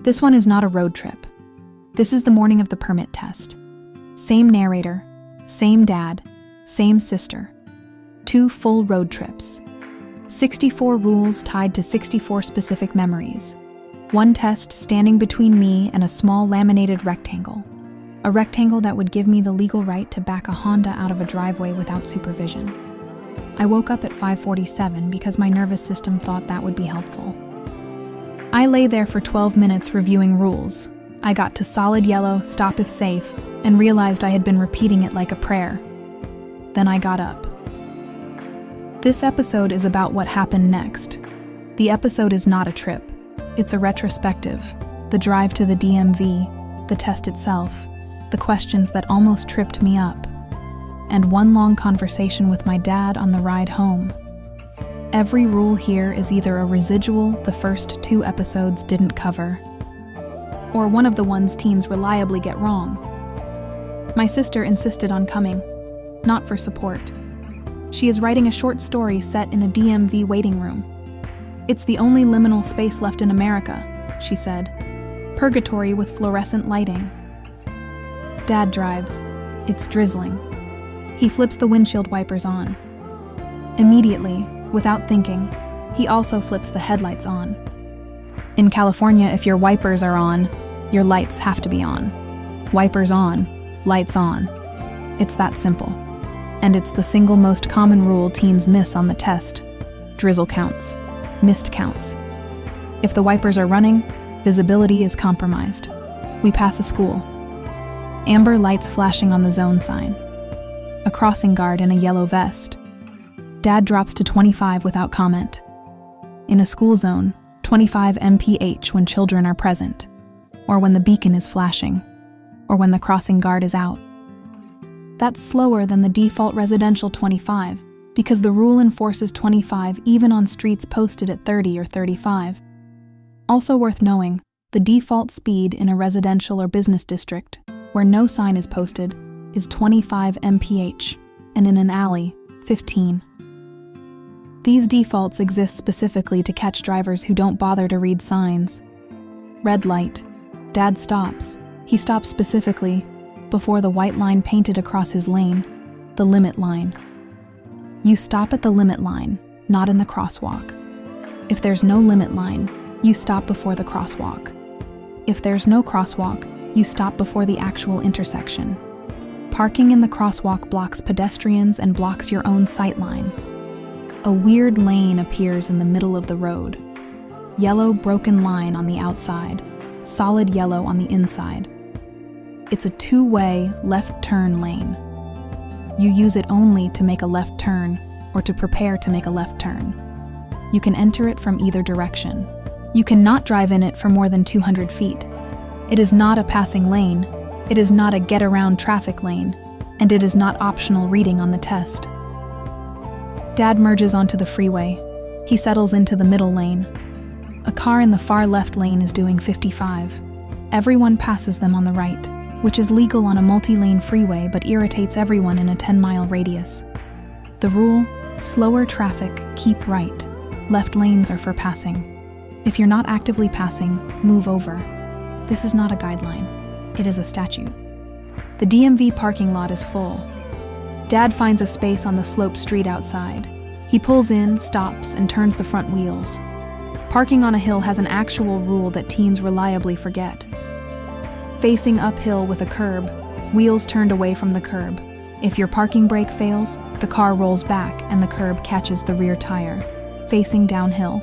This one is not a road trip. This is the morning of the permit test. Same narrator, same dad, same sister. 2 full road trips. 64 rules tied to 64 specific memories. 1 test standing between me and a small laminated rectangle. A rectangle that would give me the legal right to back a Honda out of a driveway without supervision. I woke up at 5:47 because my nervous system thought that would be helpful. I lay there for 12 minutes reviewing rules. I got to solid yellow, stop if safe, and realized I had been repeating it like a prayer. Then I got up. This episode is about what happened next. The episode is not a trip. It's a retrospective. The drive to the DMV, the test itself, the questions that almost tripped me up, and one long conversation with my dad on the ride home. Every rule here is either a residual the first 2 episodes didn't cover, or one of the ones teens reliably get wrong. My sister insisted on coming, not for support. She is writing a short story set in a DMV waiting room. It's the only liminal space left in America, she said. Purgatory with fluorescent lighting. Dad drives. It's drizzling. He flips the windshield wipers on. Immediately, without thinking, he also flips the headlights on. In California, if your wipers are on, your lights have to be on. Wipers on, lights on. It's that simple. And it's the single most common rule teens miss on the test. Drizzle counts. Missed counts. If the wipers are running, visibility is compromised. We pass a school. Amber lights flashing on the zone sign. A crossing guard in a yellow vest. Dad drops to 25 without comment. In a school zone, 25 mph when children are present, or when the beacon is flashing, or when the crossing guard is out. That's slower than the default residential 25, because the rule enforces 25 even on streets posted at 30 or 35. Also worth knowing, the default speed in a residential or business district, where no sign is posted, is 25 mph, and in an alley, 15. These defaults exist specifically to catch drivers who don't bother to read signs. Red light. Dad stops. He stops specifically before the white line painted across his lane, the limit line. You stop at the limit line, not in the crosswalk. If there's no limit line, you stop before the crosswalk. If there's no crosswalk, you stop before the actual intersection. Parking in the crosswalk blocks pedestrians and blocks your own sight line. A weird lane appears in the middle of the road. Yellow broken line on the outside, solid yellow on the inside. It's a 2-way left turn lane. You use it only to make a left turn or to prepare to make a left turn. You can enter it from either direction. You cannot drive in it for more than 200 feet. It is not a passing lane. It is not a get-around traffic lane, and it is not optional reading on the test. Dad merges onto the freeway. He settles into the middle lane. A car in the far left lane is doing 55. Everyone passes them on the right, which is legal on a multi-lane freeway but irritates everyone in a 10-mile radius. The rule, slower traffic, keep right. Left lanes are for passing. If you're not actively passing, move over. This is not a guideline. It is a statute. The DMV parking lot is full. Dad finds a space on the sloped street outside. He pulls in, stops, and turns the front wheels. Parking on a hill has an actual rule that teens reliably forget. Facing uphill with a curb, wheels turned away from the curb. If your parking brake fails, the car rolls back and the curb catches the rear tire. Facing downhill,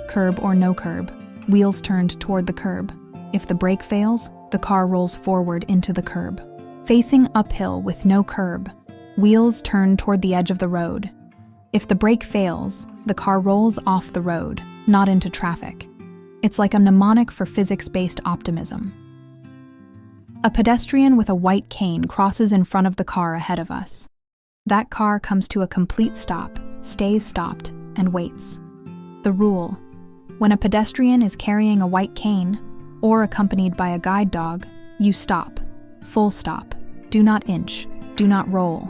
curb or no curb, wheels turned toward the curb. If the brake fails, the car rolls forward into the curb. Facing uphill with no curb, wheels turn toward the edge of the road. If the brake fails, the car rolls off the road, not into traffic. It's like a mnemonic for physics-based optimism. A pedestrian with a white cane crosses in front of the car ahead of us. That car comes to a complete stop, stays stopped, and waits. The rule: when a pedestrian is carrying a white cane, or accompanied by a guide dog, you stop. Full stop. Do not inch. Do not roll.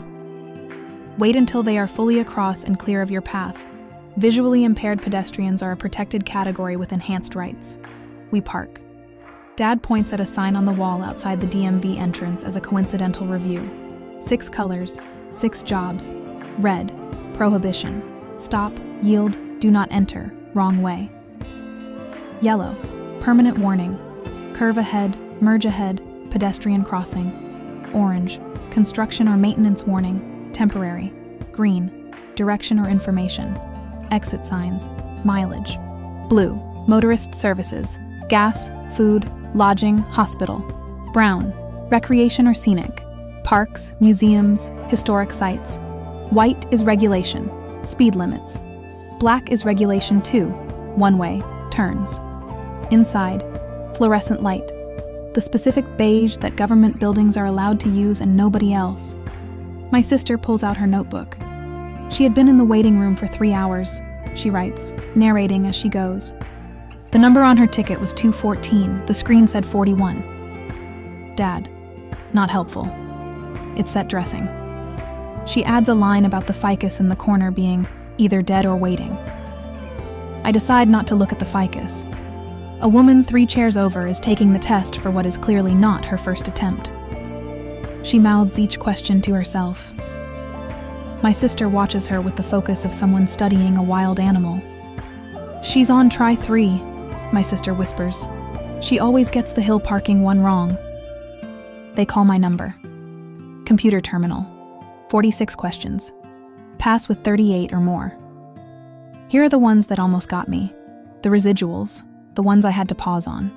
Wait until they are fully across and clear of your path. Visually impaired pedestrians are a protected category with enhanced rights. We park. Dad points at a sign on the wall outside the DMV entrance as a coincidental review. 6 colors, 6 jobs. Red, prohibition. Stop, yield, do not enter, wrong way. Yellow, permanent warning. Curve ahead, merge ahead, pedestrian crossing. Orange, construction or maintenance warning, temporary. Green, direction or information. Exit signs, mileage. Blue, motorist services, gas, food, lodging, hospital. Brown, recreation or scenic, parks, museums, historic sites. White is regulation, speed limits. Black is regulation 2, one-way, turns. Inside, fluorescent light, the specific beige that government buildings are allowed to use and nobody else. My sister pulls out her notebook. She had been in the waiting room for 3 hours, she writes, narrating as she goes. The number on her ticket was 214, the screen said 41. Dad, not helpful. It's set dressing. She adds a line about the ficus in the corner being either dead or waiting. I decide not to look at the ficus. A woman 3 chairs over is taking the test for what is clearly not her first attempt. She mouths each question to herself. My sister watches her with the focus of someone studying a wild animal. She's on try 3, my sister whispers. She always gets the hill parking one wrong. They call my number. Computer terminal. 46 questions. Pass with 38 or more. Here are the ones that almost got me. The residuals, the ones I had to pause on.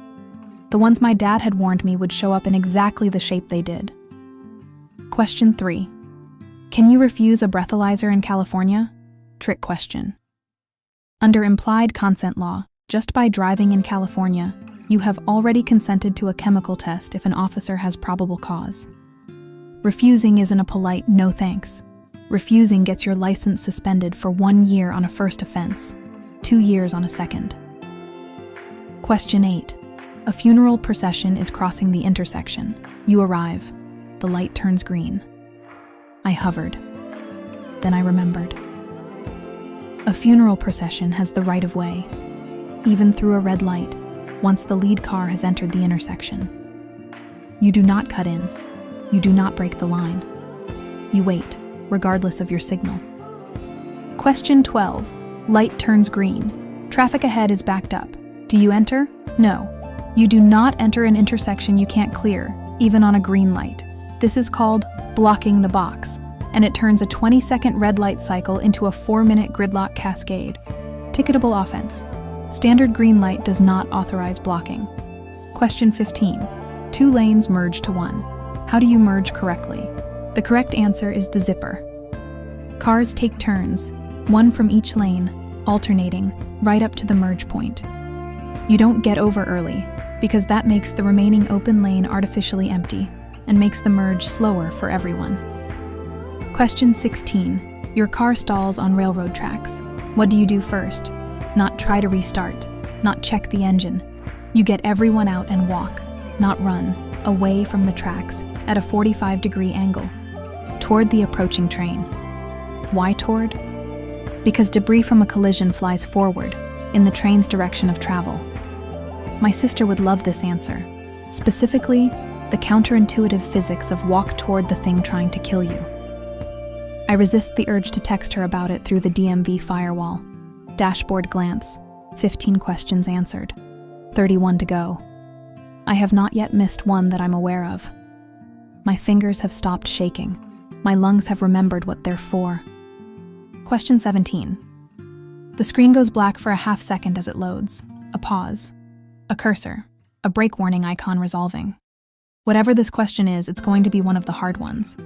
The ones my dad had warned me would show up in exactly the shape they did. Question 3. Can you refuse a breathalyzer in California? Trick question. Under implied consent law, just by driving in California, you have already consented to a chemical test if an officer has probable cause. Refusing isn't a polite no thanks. Refusing gets your license suspended for 1 year on a first offense, 2 years on a second. Question 8. A funeral procession is crossing the intersection. You arrive. The light turns green. I hovered. Then I remembered. A funeral procession has the right of way, even through a red light, once the lead car has entered the intersection. You do not cut in. You do not break the line. You wait, regardless of your signal. Question 12. Light turns green. Traffic ahead is backed up. Do you enter? No. You do not enter an intersection you can't clear, even on a green light. This is called blocking the box, and it turns a 20-second red light cycle into a 4-minute gridlock cascade. Ticketable offense. Standard green light does not authorize blocking. Question 15. 2 lanes merge to 1. How do you merge correctly? The correct answer is the zipper. Cars take turns, 1 from each lane, alternating, right up to the merge point. You don't get over early, because that makes the remaining open lane artificially empty and makes the merge slower for everyone. Question 16. Your car stalls on railroad tracks. What do you do first? Not try to restart, not check the engine. You get everyone out and walk, not run, away from the tracks at a 45-degree angle, toward the approaching train. Why toward? Because debris from a collision flies forward, in the train's direction of travel. My sister would love this answer, specifically the counterintuitive physics of walk toward the thing trying to kill you. I resist the urge to text her about it through the DMV firewall. Dashboard glance, 15 questions answered, 31 to go. I have not yet missed one that I'm aware of. My fingers have stopped shaking. My lungs have remembered what they're for. Question 17. The screen goes black for a half second as it loads. A pause. A cursor. A brake warning icon resolving. Whatever this question is, it's going to be one of the hard ones.